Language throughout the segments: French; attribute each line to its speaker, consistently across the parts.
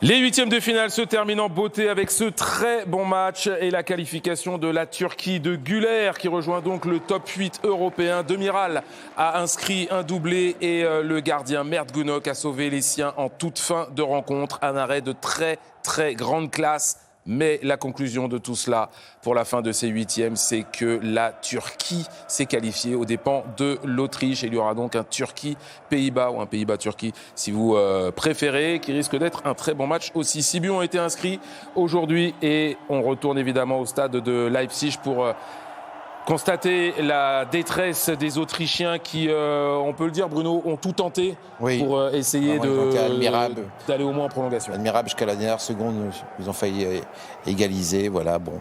Speaker 1: Les huitièmes de finale se terminent en beauté avec ce très bon match et la qualification de la Turquie de Güler qui rejoint donc le top 8 européen. Demiral a inscrit un doublé et le gardien Mert Günok a sauvé les siens en toute fin de rencontre. Un arrêt de très grande classe. Mais la conclusion de tout cela pour la fin de ces huitièmes, c'est que la Turquie s'est qualifiée aux dépens de l'Autriche. Il y aura donc un Turquie-Pays-Bas ou un Pays-Bas-Turquie, si vous préférez, qui risque d'être un très bon match aussi. 6 buts ont été inscrits aujourd'hui et on retourne évidemment au stade de Leipzig pour constater la détresse des Autrichiens qui, on peut le dire, Bruno, ont tout tenté pour essayer d'aller au moins en prolongation.
Speaker 2: Admirable jusqu'à la dernière seconde, ils ont failli égaliser. Voilà, bon,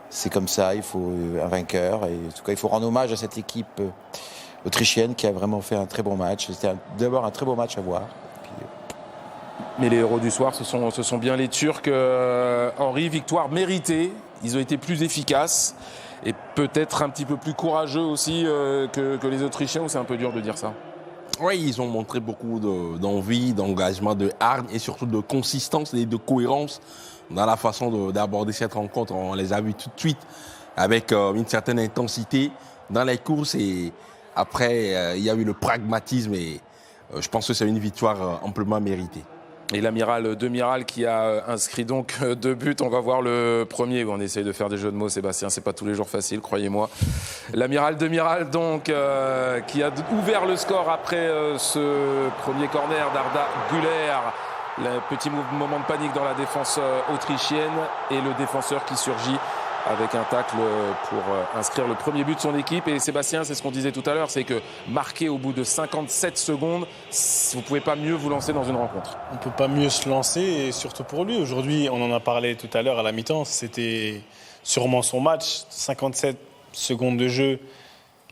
Speaker 2: c'est comme ça, il faut un vainqueur. Et en tout cas, il faut rendre hommage à cette équipe autrichienne qui a vraiment fait un très bon match. C'était d'abord un très beau match à voir.
Speaker 1: Mais les héros du soir, ce sont bien les Turcs. Henri, victoire méritée. Ils ont été plus efficaces. Et peut-être un petit peu plus courageux aussi que les Autrichiens, ou c'est un peu dur de dire ça?
Speaker 3: Oui, ils ont montré beaucoup d'envie, d'engagement, de hargne et surtout de consistance et de cohérence dans la façon d'aborder cette rencontre. On les a vus tout de suite avec une certaine intensité dans les courses et après, il y a eu le pragmatisme et je pense que c'est une victoire amplement méritée.
Speaker 1: Et l'amiral Demiral qui a inscrit donc 2 buts. On va voir le premier. On essaye de faire des jeux de mots, Sébastien. C'est pas tous les jours facile, croyez-moi. L'amiral Demiral donc qui a ouvert le score après ce premier corner d'Arda Güler. Le petit moment de panique dans la défense autrichienne et le défenseur qui surgit avec un tacle pour inscrire le premier but de son équipe. Et Sébastien, c'est ce qu'on disait tout à l'heure, c'est que marquer au bout de 57 secondes, vous ne pouvez pas mieux vous lancer dans une rencontre.
Speaker 4: On ne peut pas mieux se lancer, et surtout pour lui. Aujourd'hui, on en a parlé tout à l'heure à la mi-temps, c'était sûrement son match. 57 secondes de jeu,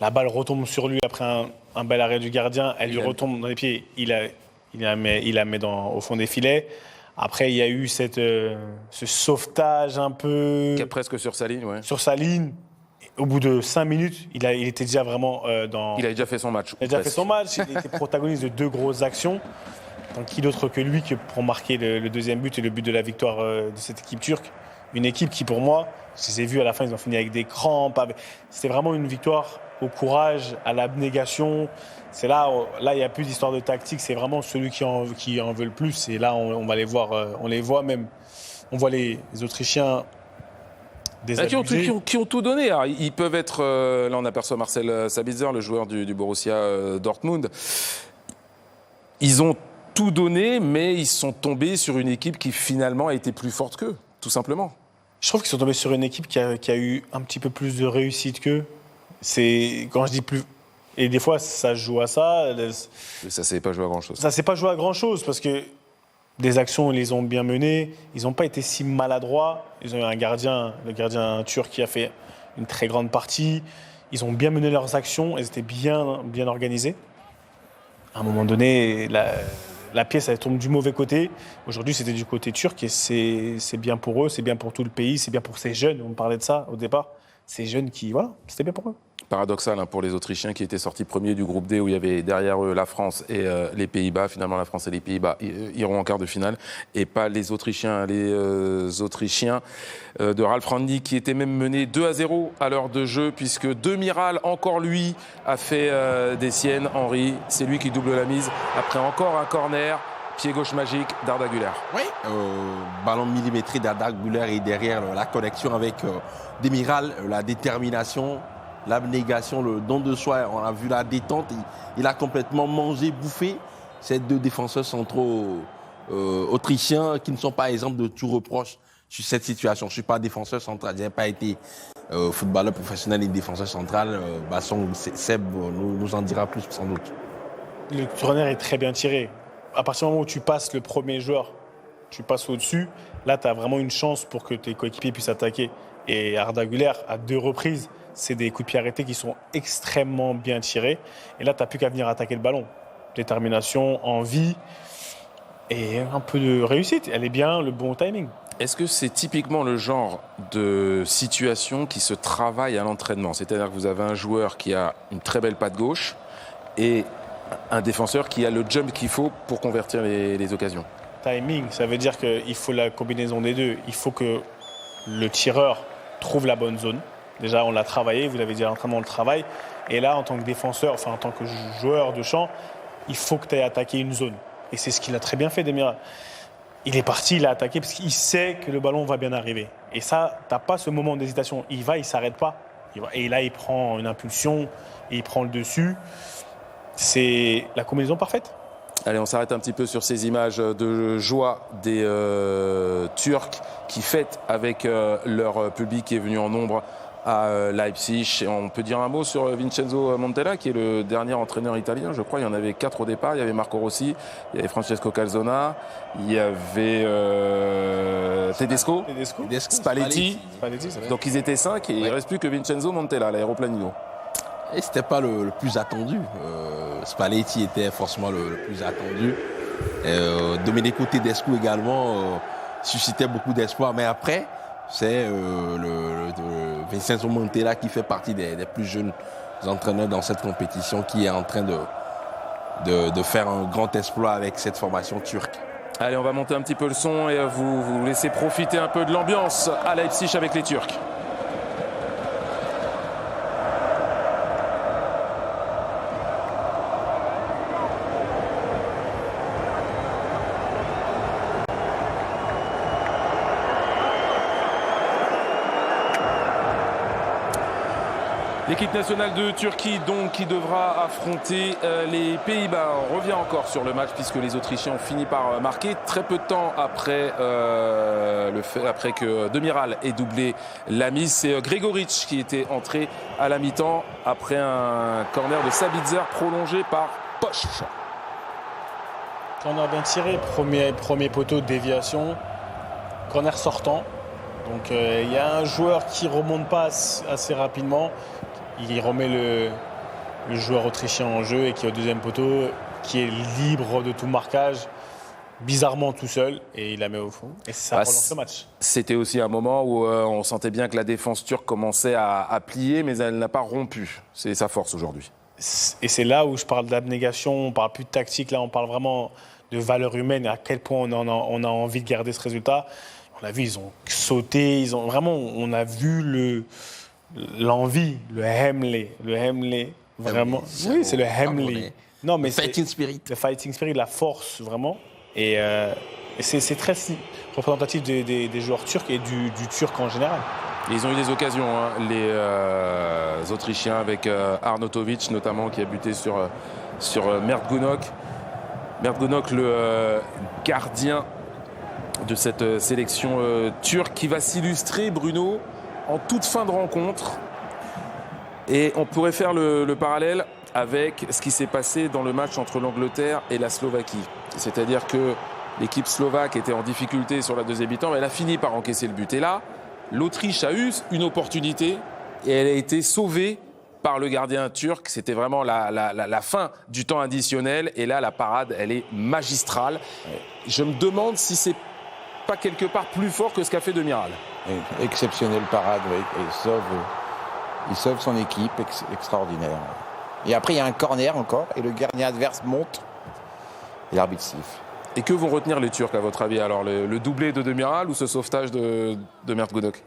Speaker 4: la balle retombe sur lui après un bel arrêt du gardien, elle lui retombe dans les pieds, il la met au fond des filets. Après, il y a eu ce sauvetage un peu...
Speaker 1: Presque sur sa ligne, ouais.
Speaker 4: Sur sa ligne. Au bout de 5 minutes, il était déjà vraiment dans...
Speaker 1: Il a déjà fait son match.
Speaker 4: Il a déjà fait son match. Il était protagoniste de 2 grosses actions. Donc, qui d'autre que lui pour marquer le deuxième but et le but de la victoire de cette équipe turque. Une équipe qui, pour moi, je les ai vus à la fin, ils ont fini avec des crampes. C'était vraiment une victoire au courage, à l'abnégation. C'est là, il n'y a plus d'histoire de tactique. C'est vraiment celui qui en veut le plus. Et là, on va les voir. On les voit même. On voit les Autrichiens
Speaker 1: désabusés. Qui ont tout donné. Alors, ils peuvent être... là, on aperçoit Marcel Sabitzer, le joueur du Borussia Dortmund. Ils ont tout donné, mais ils sont tombés sur une équipe qui, finalement, a été plus forte qu'eux, tout simplement.
Speaker 4: Je trouve qu'ils sont tombés sur une équipe qui a eu un petit peu plus de réussite qu'eux. C'est... Quand je dis plus... Et des fois, ça joue à ça.
Speaker 1: Ça ne s'est pas joué à grand-chose.
Speaker 4: Ça ne s'est pas joué à grand-chose parce que des actions, ils les ont bien menées. Ils n'ont pas été si maladroits. Ils ont eu le gardien turc qui a fait une très grande partie. Ils ont bien mené leurs actions. Elles étaient bien organisées. À un moment donné, la pièce, elle tombe du mauvais côté. Aujourd'hui, c'était du côté turc et c'est bien pour eux, c'est bien pour tout le pays, c'est bien pour ces jeunes. On parlait de ça au départ. Ces jeunes qui, voilà, c'était bien pour eux.
Speaker 1: Paradoxal pour les Autrichiens qui étaient sortis premiers du groupe D où il y avait derrière eux la France et les Pays-Bas. Finalement, la France et les Pays-Bas iront en quart de finale et pas les Autrichiens. Les Autrichiens de Ralf Rangnick qui étaient même menés 2-0 à l'heure de jeu puisque Demiral, encore lui, a fait des siennes. Henri, c'est lui qui double la mise après encore un corner. Pied gauche magique d'Arda Güler.
Speaker 3: Oui, ballon millimétré d'Arda Güler et derrière la connexion avec Demiral, la détermination, l'abnégation, le don de soi. On a vu la détente. Il a complètement mangé, bouffé ces 2 défenseurs centraux autrichiens qui ne sont pas exemples de tout reproche sur cette situation. Je ne suis pas défenseur central. Je n'ai pas été footballeur professionnel et défenseur central. Seb nous en dira plus sans doute.
Speaker 4: Le corner est très bien tiré. À partir du moment où tu passes le premier joueur, tu passes au-dessus, là, tu as vraiment une chance pour que tes coéquipiers puissent attaquer. Et Arda Güler, à 2 reprises, c'est des coups de pied arrêtés qui sont extrêmement bien tirés. Et là, tu n'as plus qu'à venir attaquer le ballon. Détermination, envie et un peu de réussite. Elle est bien, le bon timing.
Speaker 1: Est-ce que c'est typiquement le genre de situation qui se travaille à l'entraînement? C'est-à-dire que vous avez un joueur qui a une très belle patte gauche et un défenseur qui a le jump qu'il faut pour convertir les occasions.
Speaker 4: timing. Ça veut dire qu'il faut la combinaison des deux. Il faut que le tireur trouve la bonne zone. Déjà, on l'a travaillé, vous l'avez dit à l'entraînement, on le travaille. Et là, en tant que défenseur, enfin en tant que joueur de champ, il faut que tu ailles attaquer une zone. Et c'est ce qu'il a très bien fait, Demiral. Il est parti, il a attaqué parce qu'il sait que le ballon va bien arriver. Et ça, tu n'as pas ce moment d'hésitation. Il va, il ne s'arrête pas. Et là, il prend une impulsion, et il prend le dessus. C'est la combinaison parfaite.
Speaker 1: Allez, on s'arrête un petit peu sur ces images de joie des Turcs qui fêtent avec leur public qui est venu en nombre à Leipzig. Et on peut dire un mot sur Vincenzo Montella, qui est le dernier entraîneur italien. Je crois qu'il y en avait 4 au départ. Il y avait Marco Rossi, il y avait Francesco Calzona, il y avait Tedesco, Spalletti. Donc ils étaient 5 et il ne reste plus que Vincenzo Montella, l'aéroplanino.
Speaker 3: Et ce n'était pas le plus attendu. Spalletti était forcément le plus attendu. Domenico Tedesco également suscitait beaucoup d'espoir. Mais après, c'est Vincenzo Montella qui fait partie des plus jeunes entraîneurs dans cette compétition, qui est en train de faire un grand exploit avec cette formation turque.
Speaker 1: Allez, on va monter un petit peu le son et vous laisser profiter un peu de l'ambiance à Leipzig avec les Turcs. L'équipe nationale de Turquie, donc, qui devra affronter les Pays-Bas. On revient encore sur le match puisque les Autrichiens ont fini par marquer très peu de temps après, après que Demiral ait doublé la mise. C'est Gregoric qui était entré à la mi-temps après un corner de Sabitzer prolongé par Posch.
Speaker 4: Corner bien tiré, premier poteau de déviation, corner sortant. Donc il y a un joueur qui ne remonte pas assez rapidement. Il remet le joueur autrichien en jeu et qui est au deuxième poteau, qui est libre de tout marquage, bizarrement tout seul, et il la met au fond. Et ça relance le match.
Speaker 1: C'était aussi un moment où on sentait bien que la défense turque commençait à plier, mais elle n'a pas rompu. C'est sa force aujourd'hui.
Speaker 4: Et c'est là où je parle d'abnégation, on ne parle plus de tactique, là on parle vraiment de valeur humaine et à quel point on a envie de garder ce résultat. On a vu, ils ont sauté, on a vu l'envie, le Hemley, vraiment. Oui, c'est le Hemley. Non, mais
Speaker 3: fighting spirit.
Speaker 4: Le fighting spirit, la force, vraiment. Et c'est très représentatif des joueurs turcs et du turc en général.
Speaker 1: Ils ont eu des occasions, hein, les Autrichiens, avec Arnautovic notamment, qui a buté sur Mert Gunok. Mert Gunok, le gardien de cette sélection turque, qui va s'illustrer, Bruno, en toute fin de rencontre. Et on pourrait faire le parallèle avec ce qui s'est passé dans le match entre l'Angleterre et la Slovaquie. C'est-à-dire que l'équipe slovaque était en difficulté sur la deuxième mi-temps, mais elle a fini par encaisser le but. Et là, l'Autriche a eu une opportunité et elle a été sauvée par le gardien turc. C'était vraiment la fin du temps additionnel. Et là, la parade, elle est magistrale. Je me demande si c'est pas quelque part plus fort que ce qu'a fait Demiral.
Speaker 2: Exceptionnelle parade, oui. Il sauve son équipe, extraordinaire. Et après, il y a un corner encore, et le gardien adverse monte, et l'arbitre siffle.
Speaker 1: Et que vont retenir les Turcs, à votre avis? Alors, le doublé de Demiral ou ce sauvetage de Mert Gunok?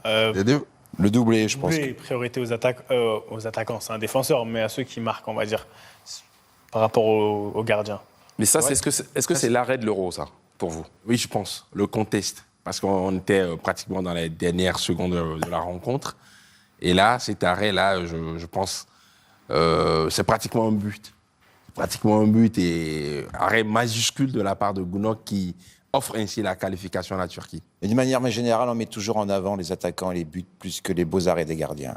Speaker 2: Les deux. Le doublé, je pense.
Speaker 4: Priorité aux attaquants, c'est un défenseur, mais à ceux qui marquent, on va dire, par rapport aux gardiens.
Speaker 1: Mais ça, est-ce que c'est l'arrêt de l'Euro, ça, pour vous?
Speaker 3: Oui, je pense. Le contest. Parce qu'on était pratiquement dans les dernières secondes de la rencontre. Et là, cet arrêt-là, je pense, c'est pratiquement un but. Pratiquement un but et arrêt majuscule de la part de Gunok qui offre ainsi la qualification à la Turquie.
Speaker 2: Et d'une manière générale, on met toujours en avant les attaquants et les buts plus que les beaux arrêts des gardiens.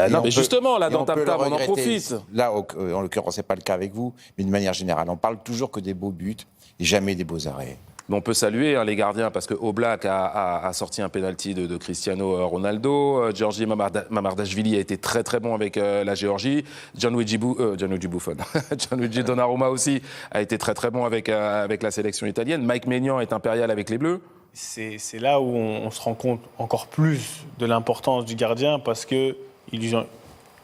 Speaker 1: Non, mais justement, là, dans TapTap, on en profite.
Speaker 2: Là, en l'occurrence, ce n'est pas le cas avec vous, mais d'une manière générale, on parle toujours que des beaux buts et jamais des beaux arrêts.
Speaker 1: Mais on peut saluer les gardiens parce que Oblak a sorti un penalty de Cristiano Ronaldo. Giorgi Mamardashvili a été très très bon avec la Géorgie. Gianluigi Buffon. Gianluigi Donnarumma aussi a été très très bon avec la sélection italienne. Mike Maignan est impérial avec les Bleus.
Speaker 4: C'est là où on se rend compte encore plus de l'importance du gardien parce qu'il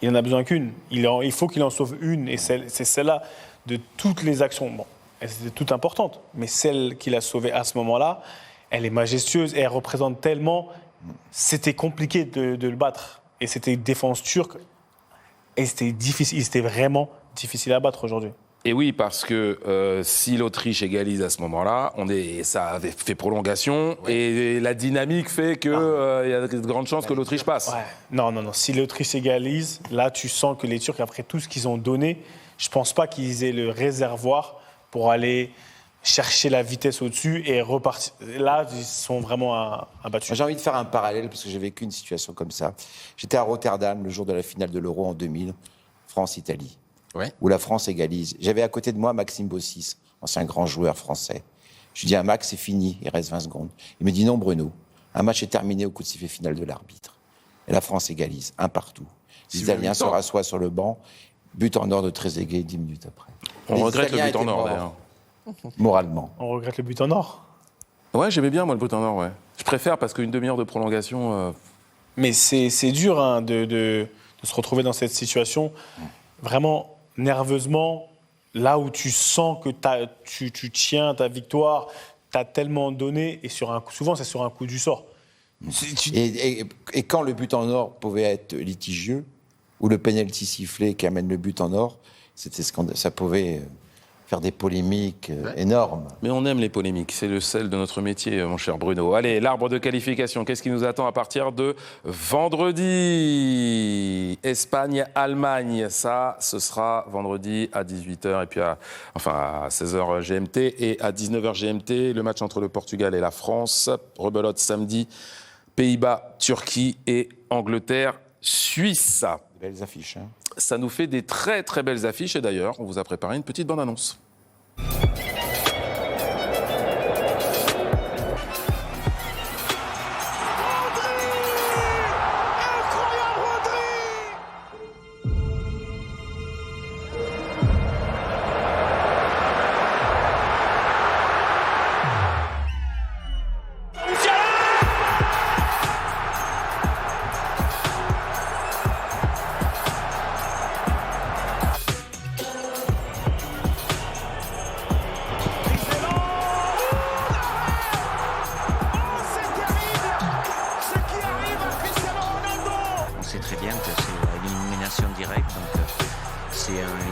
Speaker 4: en a besoin qu'une. Il faut qu'il en sauve une et c'est celle-là de toutes les actions. Bon. elles étaient toutes importantes. Mais celle qu'il a sauvée à ce moment-là, elle est majestueuse et elle représente tellement. C'était compliqué de le battre. Et c'était une défense turque. Et c'était difficile. C'était vraiment difficile à battre aujourd'hui.
Speaker 1: Et oui, parce que si l'Autriche égalise à ce moment-là, ça avait fait prolongation et la dynamique fait qu'il y a de grandes chances que l'Autriche passe.
Speaker 4: Ouais. Non. Si l'Autriche égalise, là, tu sens que les Turcs, après tout ce qu'ils ont donné, je ne pense pas qu'ils aient le réservoir pour aller chercher la vitesse au-dessus et repartir. Là, ils sont vraiment abattus.
Speaker 2: J'ai envie de faire un parallèle parce que j'ai vécu une situation comme ça. J'étais à Rotterdam le jour de la finale de l'Euro en 2000, France-Italie.
Speaker 3: Ouais.
Speaker 2: Où la France égalise. J'avais à côté de moi Maxime Bossis, ancien grand joueur français. Je lui dis à Max, c'est fini, il reste 20 secondes. Il me dit non Bruno, un match est terminé au coup de sifflet final de l'arbitre. Et la France égalise, un partout. Les Italiens se rassoient sur le banc, but en or de Trezeguet 10 minutes après.
Speaker 1: On regrette le but en or d'ailleurs.
Speaker 2: Moralement.
Speaker 4: On regrette le but en or.
Speaker 1: Ouais, j'aimais bien moi le but en or, ouais. Je préfère parce qu'une demi-heure de prolongation...
Speaker 4: Mais c'est dur de se retrouver dans cette situation. Vraiment, nerveusement, là où tu sens que tu tiens ta victoire, tu as tellement donné, et souvent c'est sur un coup du sort.
Speaker 2: Et quand le but en or pouvait être litigieux, ou le penalty sifflé qui amène le but en or, ça pouvait faire des polémiques énormes.
Speaker 1: Mais on aime les polémiques, c'est le sel de notre métier, mon cher Bruno. Allez, l'arbre de qualification, qu'est-ce qui nous attend à partir de vendredi ? Espagne-Allemagne, ça, ce sera vendredi à 18h, et puis à 16h GMT, et à 19h GMT, le match entre le Portugal et la France. Rebelote samedi, Pays-Bas-Turquie et Angleterre-Suisse.
Speaker 2: Belles affiches, hein.
Speaker 1: Ça nous fait des très très belles affiches, et d'ailleurs, on vous a préparé une petite bande-annonce.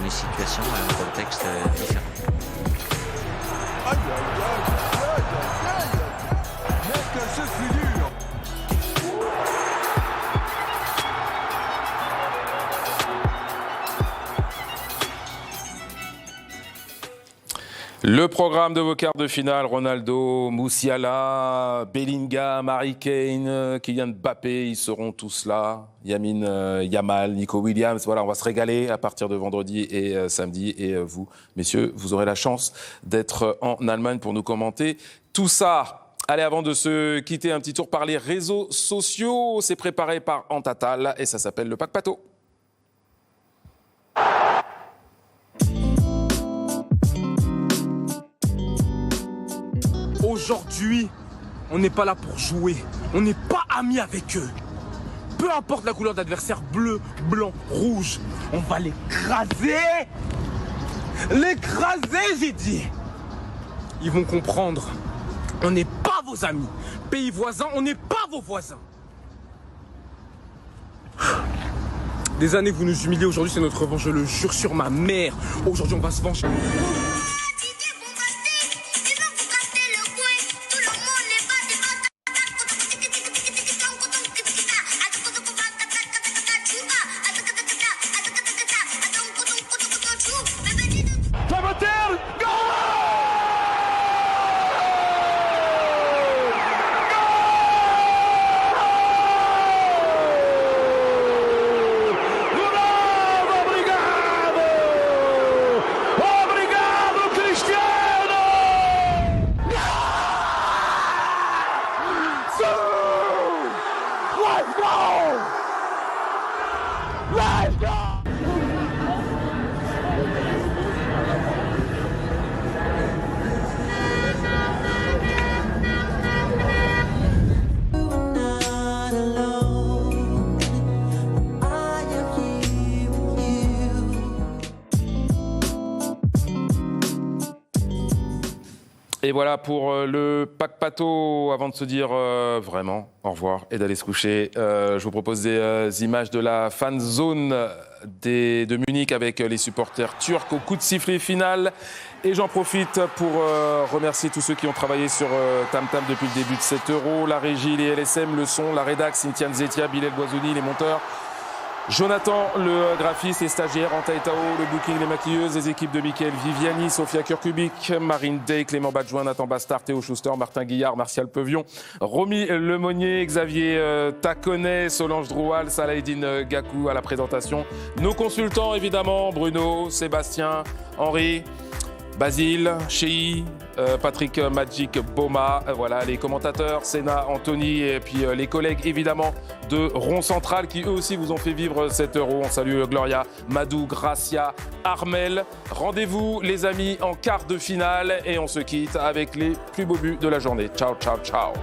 Speaker 5: une situation, un contexte différent.
Speaker 6: Aïe, aïe, aïe, aïe, aïe, aïe. Mais que ce fut dur.
Speaker 1: Le programme de vos quarts de finale, Ronaldo, Musiala, Bellingham, Harry Kane, Kylian Mbappé, ils seront tous là. Yamal, Nico Williams, voilà, on va se régaler à partir de vendredi et samedi. Et vous, messieurs, vous aurez la chance d'être en Allemagne pour nous commenter tout ça. Allez, avant de se quitter, un petit tour par les réseaux sociaux. C'est préparé par Antatal et ça s'appelle le Pack Pato.
Speaker 7: Aujourd'hui, on n'est pas là pour jouer. On n'est pas amis avec eux. Peu importe la couleur d'adversaire, bleu, blanc, rouge, on va l'écraser. L'écraser, j'ai dit. Ils vont comprendre. On n'est pas vos amis. Pays voisins, on n'est pas vos voisins. Des années que vous nous humiliez, aujourd'hui c'est notre revanche, je le jure sur ma mère. Aujourd'hui on va se venger.
Speaker 1: Et voilà pour le pack pato. Avant de se dire vraiment au revoir et d'aller se coucher, je vous propose des images de la fan zone de Munich avec les supporters turcs au coup de sifflet final. Et j'en profite pour remercier tous ceux qui ont travaillé sur Tam Tam depuis le début de cet Euro. La régie, les LSM, le son, la rédac, Cynthia Nzetia, Bilal Boisouni, les monteurs. Jonathan, le graphiste, les stagiaires, Anta et Tao, le booking, les maquilleuses, les équipes de Mickaël Viviani, Sofia Kurkubik, Marine Day, Clément Badjoin, Nathan Bastard, Théo Schuster, Martin Guillard, Martial Pevion, Romy Lemonnier, Xavier Taconnet, Solange Droual, Salahedine Gakou à la présentation. Nos consultants, évidemment, Bruno, Sébastien, Henri, Basile, Chéi, Patrick Magic Boma, voilà les commentateurs, Sénat, Anthony et puis les collègues évidemment de Rond Central qui eux aussi vous ont fait vivre cet Euro. On salue Gloria, Madou, Gracia, Armel. Rendez-vous les amis en quart de finale et on se quitte avec les plus beaux buts de la journée. Ciao, ciao, ciao.